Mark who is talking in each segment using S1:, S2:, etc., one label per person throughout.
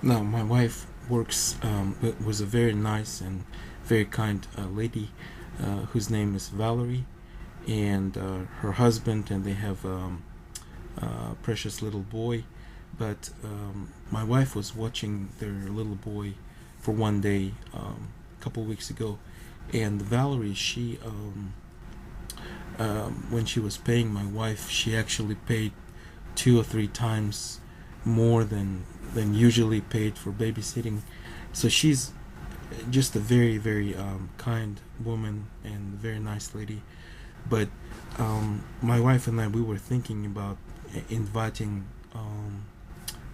S1: Now, my wife works, was a very nice and very kind lady whose name is Valerie, and her husband, and they have a precious little boy. But my wife was watching their little boy for one day a couple weeks ago, and Valerie, when she was paying my wife, she actually paid 2 or 3 times more than usually paid for babysitting. So she's just a very very kind woman and very nice lady. But my wife and I, we were thinking about inviting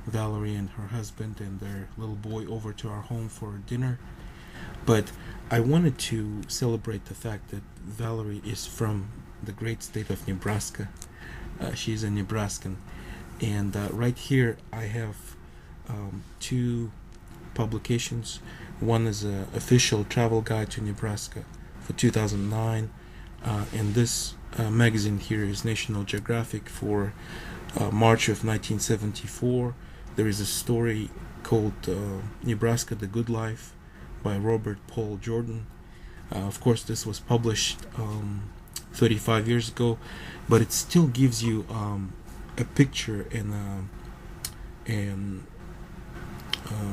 S1: Valerie and her husband and their little boy over to our home for dinner. But I wanted to celebrate the fact that Valerie is from the great state of Nebraska. She's a Nebraskan. And right here, I have two publications. One is an official travel guide to Nebraska for 2009, and this magazine here is National Geographic for March of 1974. There is a story called Nebraska: The Good Life by Robert Paul Jordan. Of course, this was published 35 years ago, but it still gives you a picture and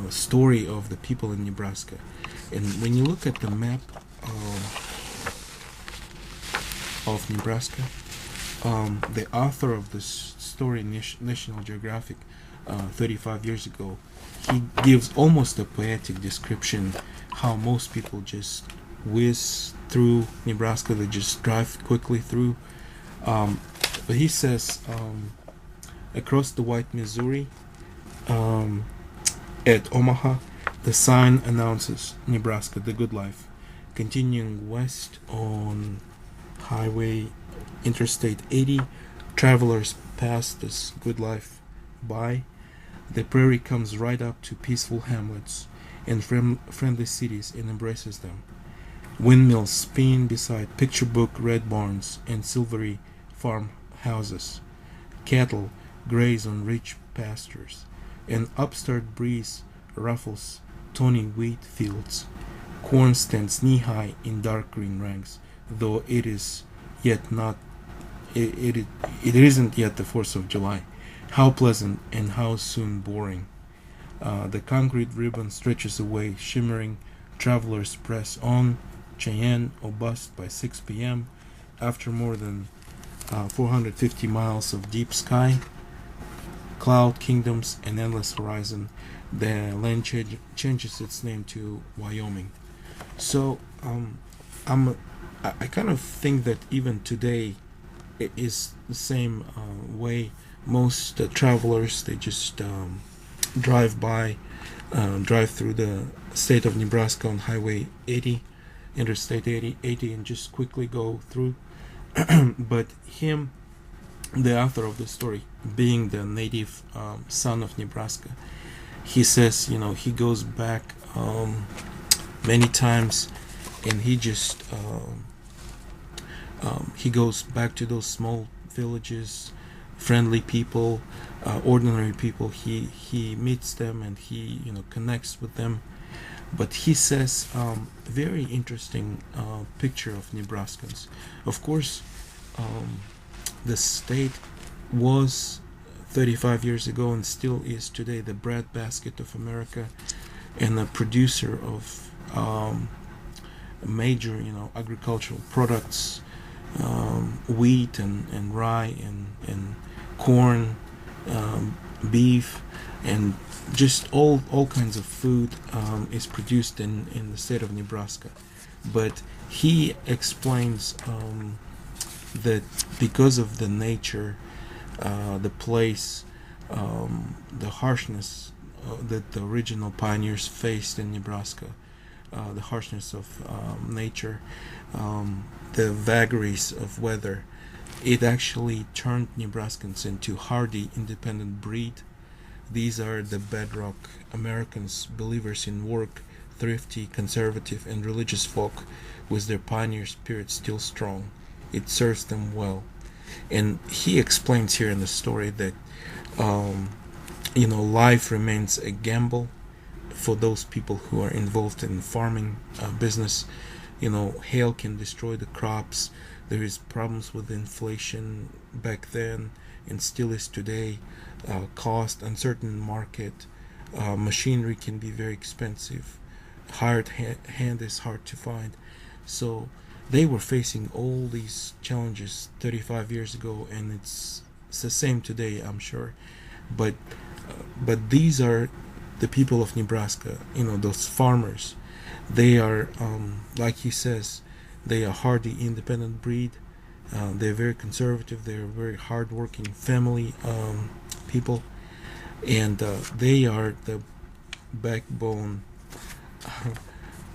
S1: story of the people in Nebraska. And when you look at the map of Nebraska, the author of this story in National Geographic 35 years ago, he gives almost a poetic description how most people just whiz through Nebraska. They just drive quickly through. But he says, across the White Missouri, at Omaha, the sign announces Nebraska, the good life. Continuing west on Highway Interstate 80, travelers pass this good life by. The prairie comes right up to peaceful hamlets and friendly cities and embraces them. Windmills spin beside picture book red barns and silvery farmhouses. Cattle graze on rich pastures. An upstart breeze ruffles tawny wheat fields. Corn stands knee-high in dark green ranks, though it is yet not it isn't yet the 4th of July. How pleasant and how soon boring. The concrete ribbon stretches away, shimmering. Travelers press on. Cheyenne or bust by 6 p.m. After more than 450 miles of deep sky, cloud kingdoms, and endless horizon, the land changes its name to Wyoming. So I kind of think that even today it is the same way. Most travelers, they just drive by, drive through the state of Nebraska on Highway 80, Interstate 80, and just quickly go through. But him, the author of the story, being the native son of Nebraska, he says, he goes back many times, and he goes back to those small villages, friendly people, ordinary people. He meets them and he connects with them. But he says, very interesting picture of Nebraskans. Of course, the state was 35 years ago and still is today the breadbasket of America and a producer of major agricultural products, wheat and rye and corn, beef, and just all kinds of food is produced in the state of Nebraska. But he explains that because of the nature, the place, the harshness that the original pioneers faced in Nebraska, the harshness of nature, the vagaries of weather, it actually turned Nebraskans into hardy, independent breed. These are the bedrock Americans, believers in work, thrifty, conservative, and religious folk, with their pioneer spirit still strong. It serves them well. And he explains here in the story that life remains a gamble. for those people who are involved in farming business. Hail can destroy the crops. There is problems with inflation back then and still is today. Cost, uncertain market, machinery can be very expensive. Hired hand is hard to find. So they were facing all these challenges 35 years ago, and it's the same today, I'm sure. But these are the people of Nebraska. Those farmers. They are, like he says, they are hardy, independent breed. They're very conservative. They're very hardworking family people, and they are the backbone.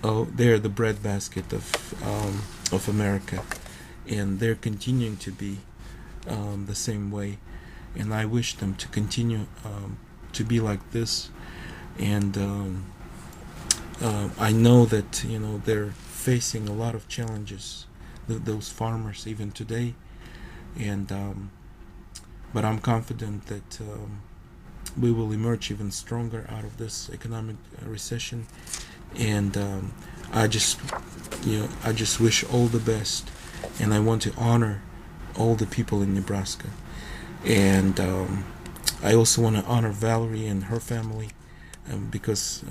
S1: They're the breadbasket of America, and they're continuing to be the same way. And I wish them to continue to be like this. And I know that they're facing a lot of challenges, those farmers even today. And but I'm confident that we will emerge even stronger out of this economic recession. And I just wish all the best, and I want to honor all the people in Nebraska. And I also want to honor Valerie and her family, because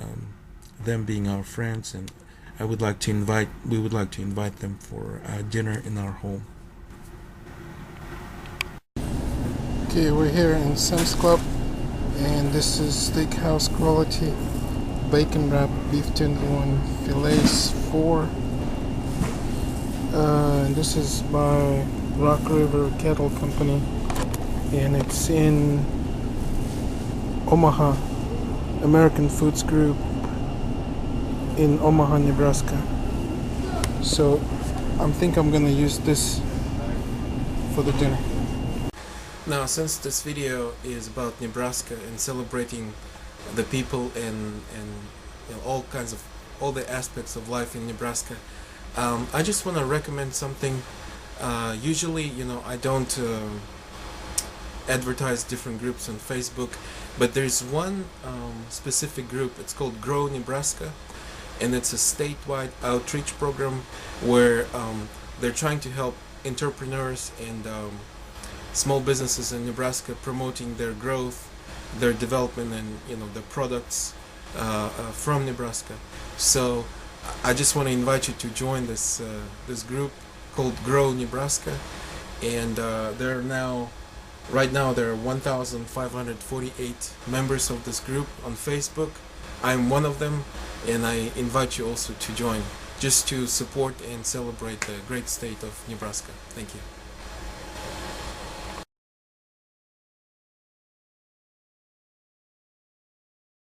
S1: them being our friends, and we would like to invite them for dinner in our home.
S2: Okay, we're here in Sam's Club, and this is steakhouse quality bacon wrap beef tenderloin fillets 4. And this is by Rock River Cattle Company, and it's in Omaha, American Foods Group in Omaha, Nebraska. So I think I'm gonna use this for the dinner.
S1: Now, since this video is about Nebraska and celebrating the people and all the aspects of life in Nebraska, I just want to recommend something. Usually, I don't advertise different groups on Facebook, but there's one specific group. It's called Grow Nebraska, and it's a statewide outreach program where they're trying to help entrepreneurs and small businesses in Nebraska, promoting their growth, their development, and the products from Nebraska. So I just want to invite you to join this group called Grow Nebraska, and right now there are 1,548 members of this group on Facebook. I'm one of them, and I invite you also to join, just to support and celebrate the great state of Nebraska. Thank you.